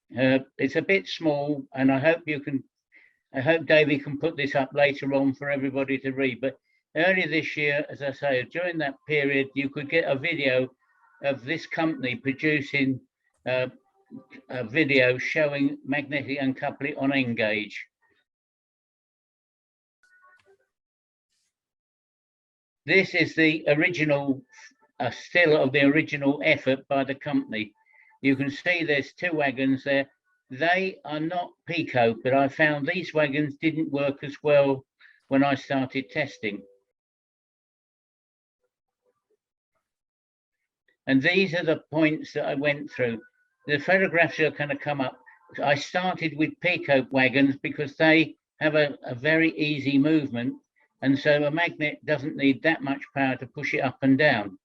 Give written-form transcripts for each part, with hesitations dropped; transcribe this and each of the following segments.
It's a bit small, and I hope Davey can put this up later on for everybody to read. But earlier this year, as I say, during that period, you could get a video of this company producing a video showing magnetic uncoupling on N-gauge. This is the original, still of the original effort by the company. You can see there's two wagons there. They are not Pico, but I found these wagons didn't work as well when I started testing. And these are the points that I went through. The photographs are going to come up. I started with Pico wagons because they have a very easy movement. And so a magnet doesn't need that much power to push it up and down.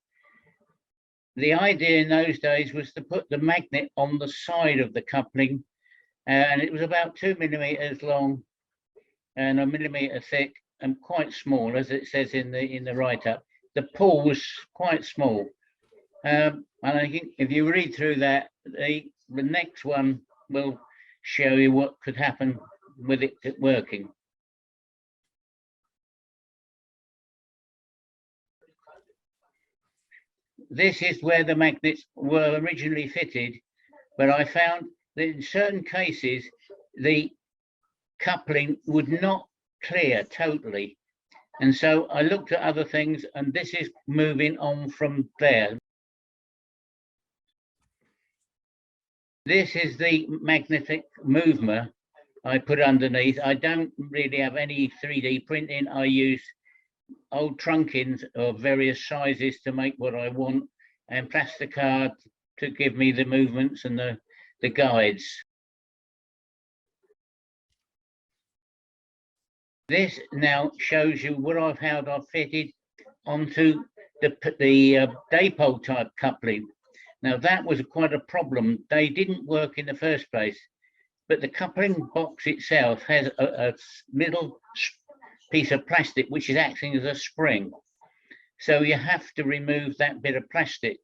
The idea in those days was to put the magnet on the side of the coupling, and it was about 2 millimeters long and 1 millimeter thick and quite small, as it says in the write-up. The pull was quite small. And I think if you read through that, the next one will show you what could happen with it working. This is where the magnets were originally fitted, but I found that in certain cases, the coupling would not clear totally. And so I looked at other things, and this is moving on from there. This is the magnetic mover I put underneath. I don't really have any 3D printing. I use old trunkings of various sizes to make what I want, and plasticard to give me the movements and the guides. This now shows you what I've fitted onto the dipole type coupling. Now that was quite a problem. They didn't work in the first place, but the coupling box itself has a middle piece of plastic which is acting as a spring. So you have to remove that bit of plastic.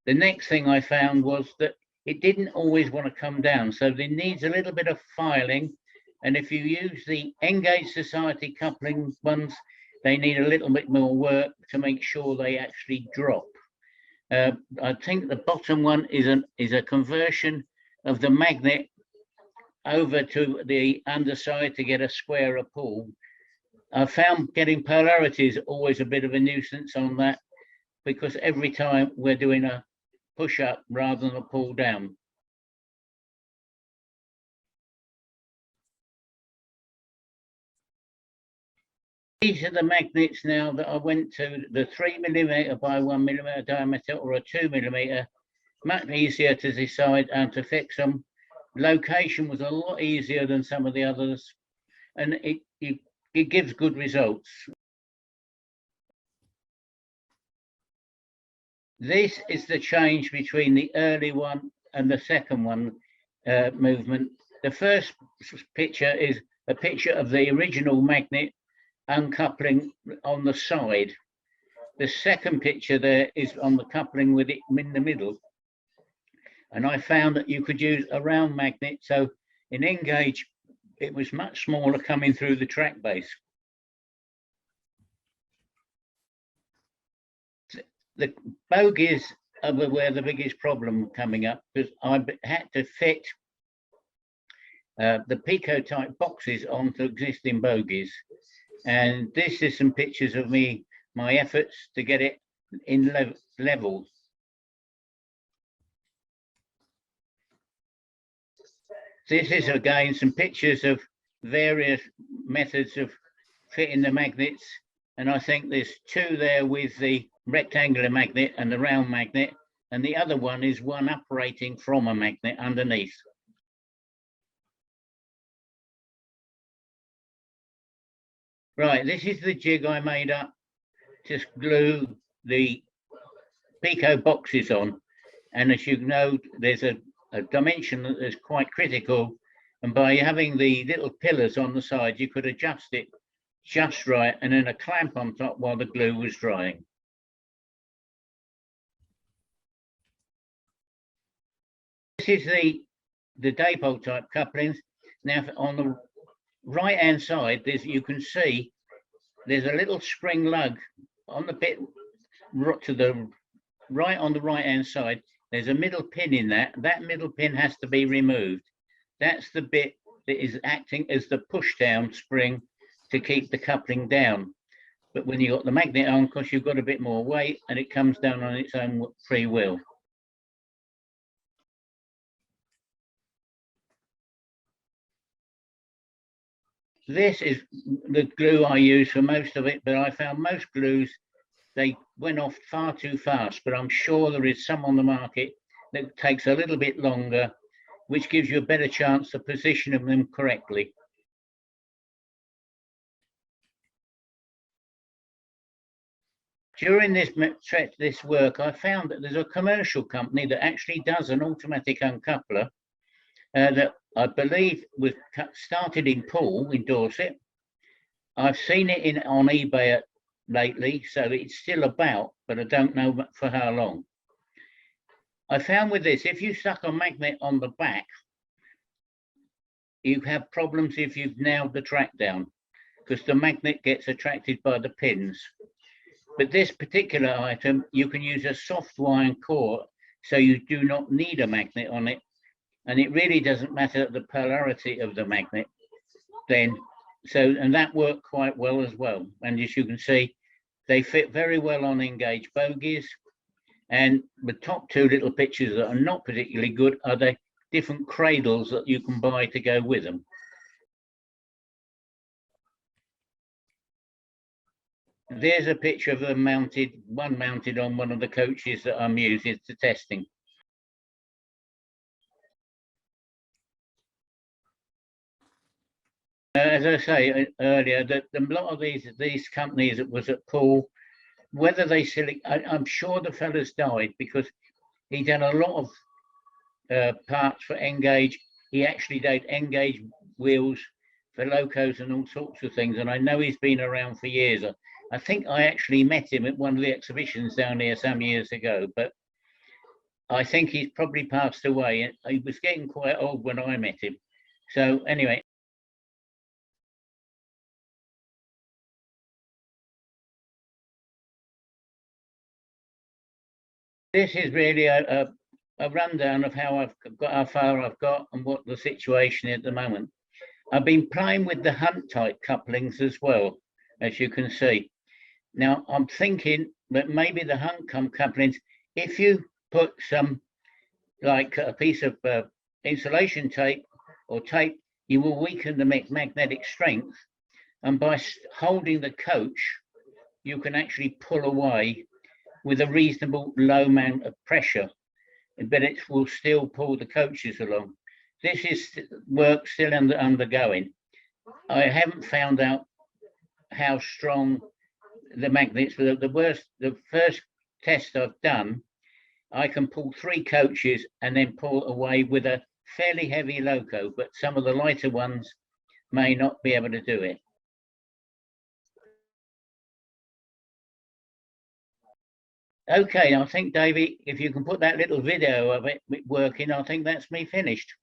The next thing I found was that it didn't always want to come down, so there needs a little bit of filing. And if you use the N-gauge Society coupling ones, they need a little bit more work to make sure they actually drop. I think the bottom one is a conversion of the magnet over to the underside to get a squarer pull. I found getting polarities always a bit of a nuisance on that, because every time we're doing a push up rather than a pull down. These are the magnets now that I went to, the 3 millimeter by 1 millimeter diameter or a 2 millimeter. Much easier to decide and to fix them. Location was a lot easier than some of the others, and it gives good results. This is the change between the early one and the second one movement. The first picture is a picture of the original magnet uncoupling on the side. The second picture there is on the coupling with it in the middle. And I found that you could use a round magnet. So in N-gauge, it was much smaller coming through the track base. The bogies are where the biggest problem coming up, because I had to fit the Pico type boxes onto existing bogies. And this is some pictures of my efforts to get it in level. This is again some pictures of various methods of fitting the magnets. And I think there's two there with the rectangular magnet and the round magnet. And the other one is one operating from a magnet underneath. Right, this is the jig I made up to glue the Pico boxes on. And as you know, there's a dimension that is quite critical. And by having the little pillars on the side, you could adjust it just right and then a clamp on top while the glue was drying. This is the the dipole type couplings. Now on the right hand side, you can see there's a little spring lug on the bit to the right on the right hand side. There's a middle pin in that. That middle pin has to be removed. That's the bit that is acting as the push down spring to keep the coupling down. But when you got the magnet on, because you've got a bit more weight and it comes down on its own free will. This is the glue I use for most of it, but I found most glues, they went off far too fast, but I'm sure there is some on the market that takes a little bit longer, which gives you a better chance of positioning them correctly. During this work, I found that there's a commercial company that actually does an automatic uncoupler that I believe was started in Poole in Dorset. I've seen it on eBay lately, so it's still about, but I don't know for how long. I found with this, if you stuck a magnet on the back, you have problems if you've nailed the track down, because the magnet gets attracted by the pins. But this particular item, you can use a soft wire core, so you do not need a magnet on it. And it really doesn't matter the polarity of the magnet then. And that worked quite well as well. And as you can see, they fit very well on engaged bogies. And the top two little pictures that are not particularly good are the different cradles that you can buy to go with them. There's a picture of them mounted on one of the coaches that I'm using for testing. As I say earlier, that a lot of these companies that was at Poole, whether they select, I'm sure the fella's died because he done a lot of parts for Engage. He actually did Engage wheels for locos and all sorts of things, and I know he's been around for years. I think I actually met him at one of the exhibitions down here some years ago, but I think he's probably passed away. He was getting quite old when I met him. So anyway. This is really a rundown of how far I've got and what the situation is at the moment. I've been playing with the Hunt type couplings as well, as you can see. Now I'm thinking that maybe the Hunt couplings, if you put some, like a piece of insulation tape or tape, you will weaken the magnetic strength. And by holding the coach, you can actually pull away with a reasonable low amount of pressure, but it will still pull the coaches along. This is work still undergoing. I haven't found out how strong the magnets, but the first test I've done, I can pull 3 coaches and then pull away with a fairly heavy loco, but some of the lighter ones may not be able to do it. Okay, I think, Davey, if you can put that little video of it working, I think that's me finished.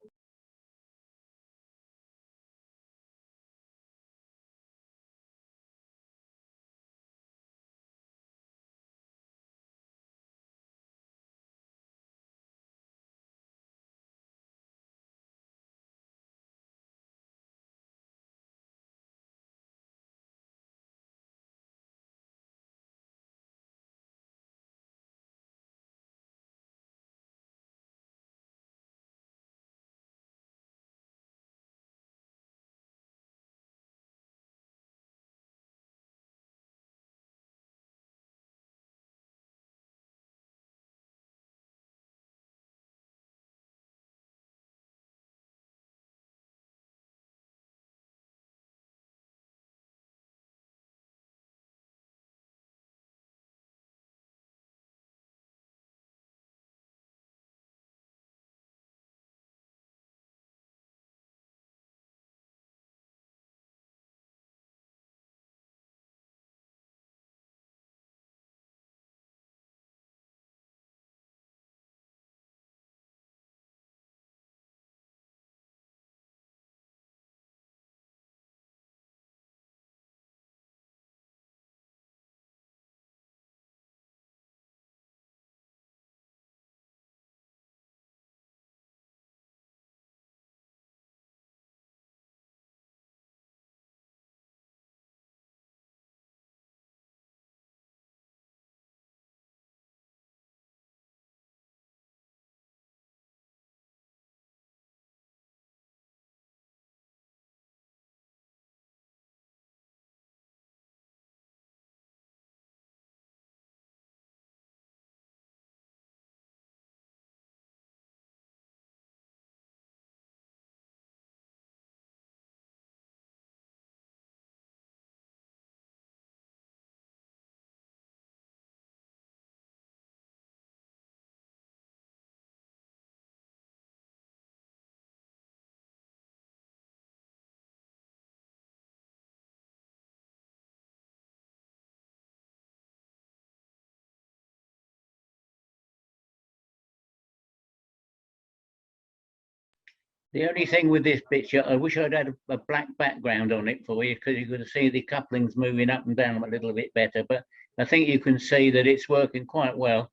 The only thing with this picture, I wish I'd had a black background on it for you, because you could see the couplings moving up and down a little bit better, but I think you can see that it's working quite well.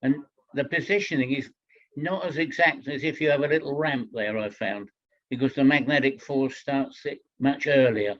And the positioning is not as exact as if you have a little ramp there, I found, because the magnetic force starts it much earlier.